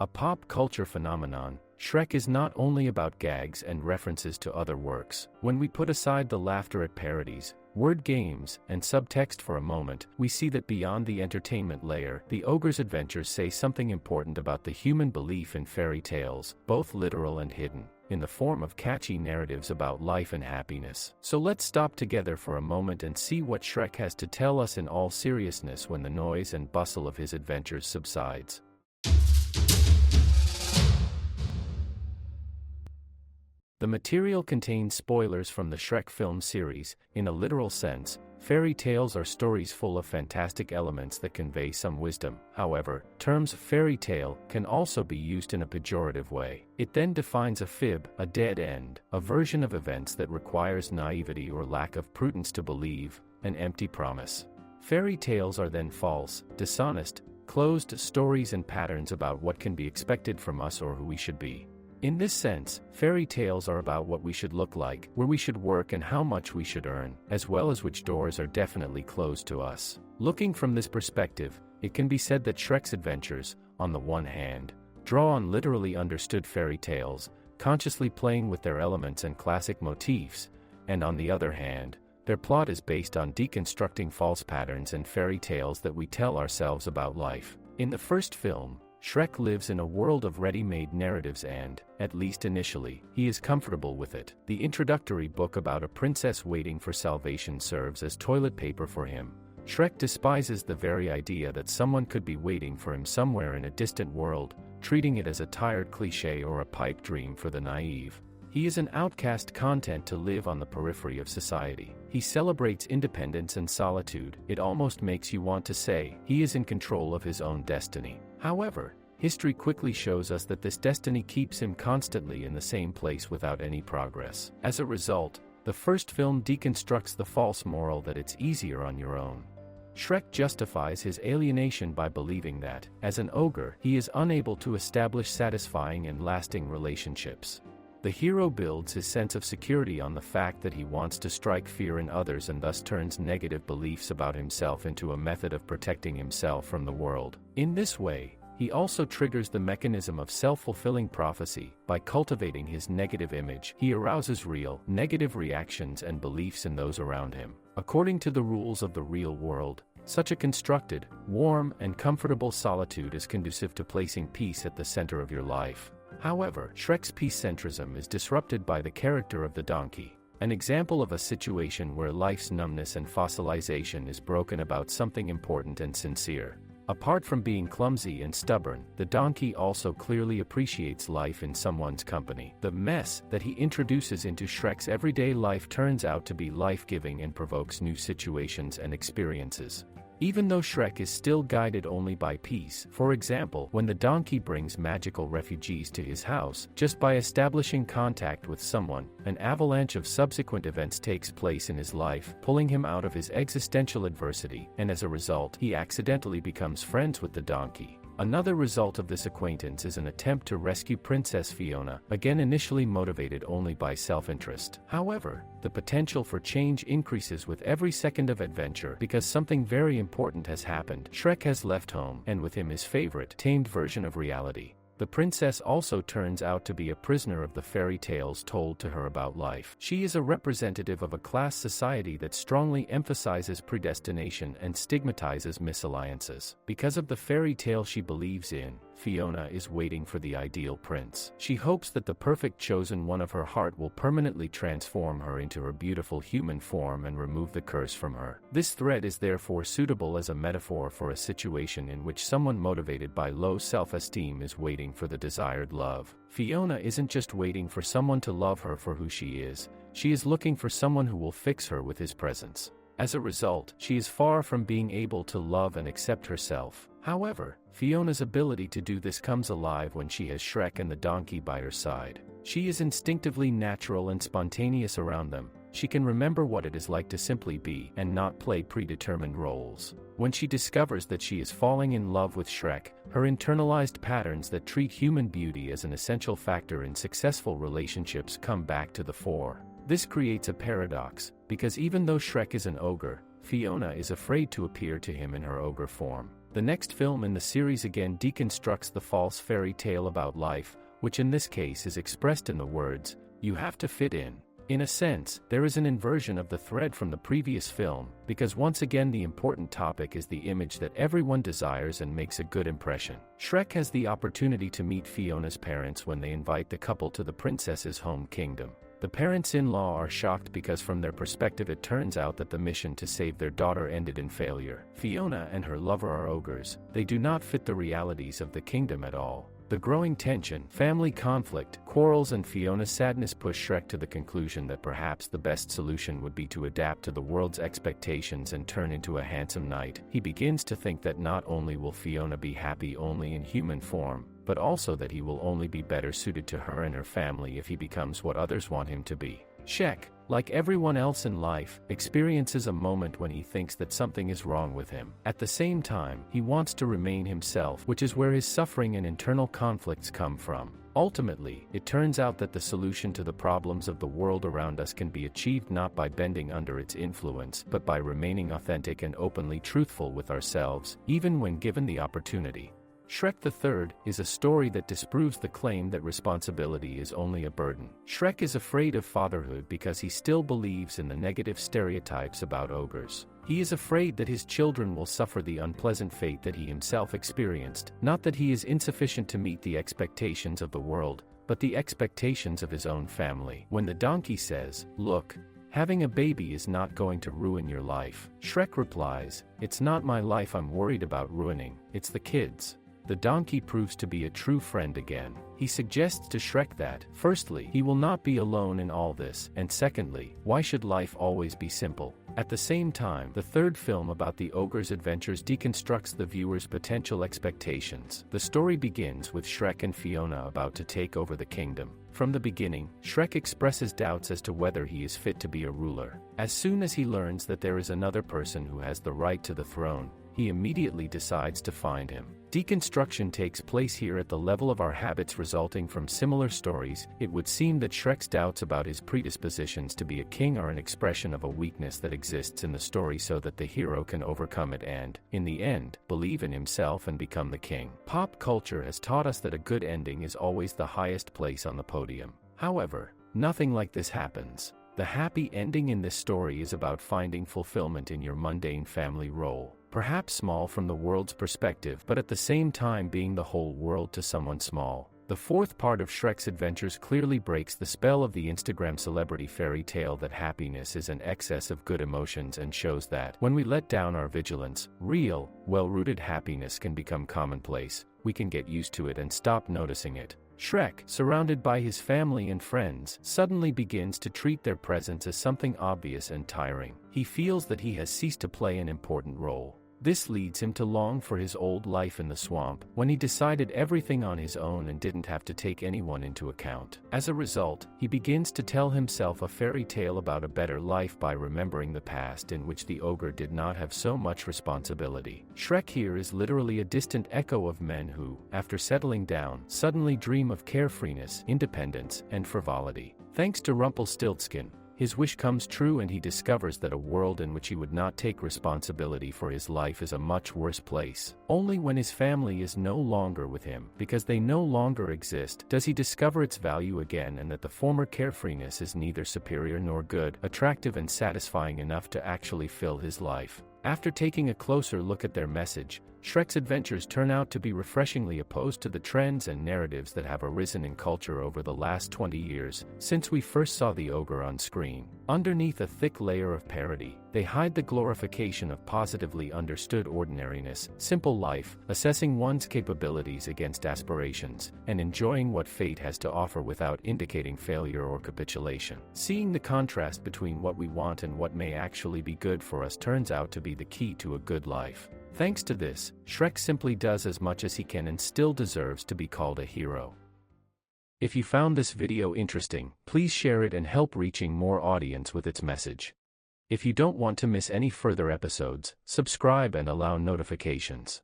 A pop culture phenomenon, Shrek is not only about gags and references to other works. When we put aside the laughter at parodies, word games, and subtext for a moment, we see that beyond the entertainment layer, the ogre's adventures say something important about the human belief in fairy tales, both literal and hidden, in the form of catchy narratives about life and happiness. So let's stop together for a moment and see what Shrek has to tell us in all seriousness when the noise and bustle of his adventures subsides. The material contains spoilers from the Shrek film series. In a literal sense, fairy tales are stories full of fantastic elements that convey some wisdom. However, terms fairy tale can also be used in a pejorative way. It then defines a fib, a dead end, a version of events that requires naivety or lack of prudence to believe, an empty promise. Fairy tales are then false, dishonest, closed stories and patterns about what can be expected from us or who we should be. In this sense, fairy tales are about what we should look like, where we should work and how much we should earn, as well as which doors are definitely closed to us. Looking from this perspective, it can be said that Shrek's adventures, on the one hand, draw on literally understood fairy tales, consciously playing with their elements and classic motifs, and on the other hand, their plot is based on deconstructing false patterns and fairy tales that we tell ourselves about life. In the first film, Shrek lives in a world of ready-made narratives and, at least initially, he is comfortable with it. The introductory book about a princess waiting for salvation serves as toilet paper for him. Shrek despises the very idea that someone could be waiting for him somewhere in a distant world, treating it as a tired cliché or a pipe dream for the naive. He is an outcast content to live on the periphery of society. He celebrates independence and solitude. It almost makes you want to say, he is in control of his own destiny. However, history quickly shows us that this destiny keeps him constantly in the same place without any progress. As a result, the first film deconstructs the false moral that it's easier on your own. Shrek justifies his alienation by believing that, as an ogre, he is unable to establish satisfying and lasting relationships. The hero builds his sense of security on the fact that he wants to strike fear in others and thus turns negative beliefs about himself into a method of protecting himself from the world. In this way, he also triggers the mechanism of self-fulfilling prophecy. By cultivating his negative image, he arouses real, negative reactions and beliefs in those around him. According to the rules of the real world, such a constructed, warm, and comfortable solitude is conducive to placing peace at the center of your life. However, Shrek's peace-centrism is disrupted by the character of the donkey, an example of a situation where life's numbness and fossilization is broken about something important and sincere. Apart from being clumsy and stubborn, the donkey also clearly appreciates life in someone's company. The mess that he introduces into Shrek's everyday life turns out to be life-giving and provokes new situations and experiences. Even though Shrek is still guided only by peace, for example, when the donkey brings magical refugees to his house, just by establishing contact with someone, an avalanche of subsequent events takes place in his life, pulling him out of his existential adversity, and as a result, he accidentally becomes friends with the donkey. Another result of this acquaintance is an attempt to rescue Princess Fiona, again initially motivated only by self-interest. However, the potential for change increases with every second of adventure because something very important has happened. Shrek has left home, and with him his favorite, tamed version of reality. The princess also turns out to be a prisoner of the fairy tales told to her about life. She is a representative of a class society that strongly emphasizes predestination and stigmatizes misalliances. Because of the fairy tale she believes in, Fiona is waiting for the ideal prince. She hopes that the perfect chosen one of her heart will permanently transform her into her beautiful human form and remove the curse from her. This thread is therefore suitable as a metaphor for a situation in which someone motivated by low self-esteem is waiting for the desired love. Fiona isn't just waiting for someone to love her for who she is looking for someone who will fix her with his presence. As a result, she is far from being able to love and accept herself. However, Fiona's ability to do this comes alive when she has Shrek and the donkey by her side. She is instinctively natural and spontaneous around them. She can remember what it is like to simply be and not play predetermined roles. When she discovers that she is falling in love with Shrek, her internalized patterns that treat human beauty as an essential factor in successful relationships come back to the fore. This creates a paradox, because even though Shrek is an ogre, Fiona is afraid to appear to him in her ogre form. The next film in the series again deconstructs the false fairy tale about life, which in this case is expressed in the words, "You have to fit in." In a sense, there is an inversion of the thread from the previous film, because once again the important topic is the image that everyone desires and makes a good impression. Shrek has the opportunity to meet Fiona's parents when they invite the couple to the princess's home kingdom. The parents-in-law are shocked because from their perspective it turns out that the mission to save their daughter ended in failure. Fiona and her lover are ogres. They do not fit the realities of the kingdom at all. The growing tension, family conflict, quarrels and Fiona's sadness push Shrek to the conclusion that perhaps the best solution would be to adapt to the world's expectations and turn into a handsome knight. He begins to think that not only will Fiona be happy only in human form, but also that he will only be better suited to her and her family if he becomes what others want him to be. Shrek, like everyone else in life, experiences a moment when he thinks that something is wrong with him. At the same time, he wants to remain himself, which is where his suffering and internal conflicts come from. Ultimately, it turns out that the solution to the problems of the world around us can be achieved not by bending under its influence, but by remaining authentic and openly truthful with ourselves, even when given the opportunity. Shrek the Third is a story that disproves the claim that responsibility is only a burden. Shrek is afraid of fatherhood because he still believes in the negative stereotypes about ogres. He is afraid that his children will suffer the unpleasant fate that he himself experienced, not that he is insufficient to meet the expectations of the world, but the expectations of his own family. When the donkey says, "Look, having a baby is not going to ruin your life," Shrek replies, "It's not my life I'm worried about ruining, it's the kids." The donkey proves to be a true friend again. He suggests to Shrek that, firstly, he will not be alone in all this, and secondly, why should life always be simple? At the same time, the third film about the ogre's adventures deconstructs the viewer's potential expectations. The story begins with Shrek and Fiona about to take over the kingdom. From the beginning, Shrek expresses doubts as to whether he is fit to be a ruler. As soon as he learns that there is another person who has the right to the throne, he immediately decides to find him. Deconstruction takes place here at the level of our habits resulting from similar stories. It would seem that Shrek's doubts about his predispositions to be a king are an expression of a weakness that exists in the story so that the hero can overcome it and, in the end, believe in himself and become the king. Pop culture has taught us that a good ending is always the highest place on the podium. However, nothing like this happens. The happy ending in this story is about finding fulfillment in your mundane family role. Perhaps small from the world's perspective, but at the same time being the whole world to someone small. The fourth part of Shrek's adventures clearly breaks the spell of the Instagram celebrity fairy tale that happiness is an excess of good emotions and shows that, when we let down our vigilance, real, well-rooted happiness can become commonplace. We can get used to it and stop noticing it. Shrek, surrounded by his family and friends, suddenly begins to treat their presence as something obvious and tiring. He feels that he has ceased to play an important role. This leads him to long for his old life in the swamp, when he decided everything on his own and didn't have to take anyone into account. As a result, he begins to tell himself a fairy tale about a better life by remembering the past in which the ogre did not have so much responsibility. Shrek here is literally a distant echo of men who, after settling down, suddenly dream of carefreeness, independence, and frivolity. Thanks to Rumpelstiltskin, his wish comes true and he discovers that a world in which he would not take responsibility for his life is a much worse place. Only when his family is no longer with him, because they no longer exist, does he discover its value again and that the former carefreeness is neither superior nor good, attractive and satisfying enough to actually fill his life. After taking a closer look at their message, Shrek's adventures turn out to be refreshingly opposed to the trends and narratives that have arisen in culture over the last 20 years, since we first saw the ogre on screen. Underneath a thick layer of parody, they hide the glorification of positively understood ordinariness, simple life, assessing one's capabilities against aspirations, and enjoying what fate has to offer without indicating failure or capitulation. Seeing the contrast between what we want and what may actually be good for us turns out to be the key to a good life. Thanks to this, Shrek simply does as much as he can and still deserves to be called a hero. If you found this video interesting, please share it and help reaching more audience with its message. If you don't want to miss any further episodes, subscribe and allow notifications.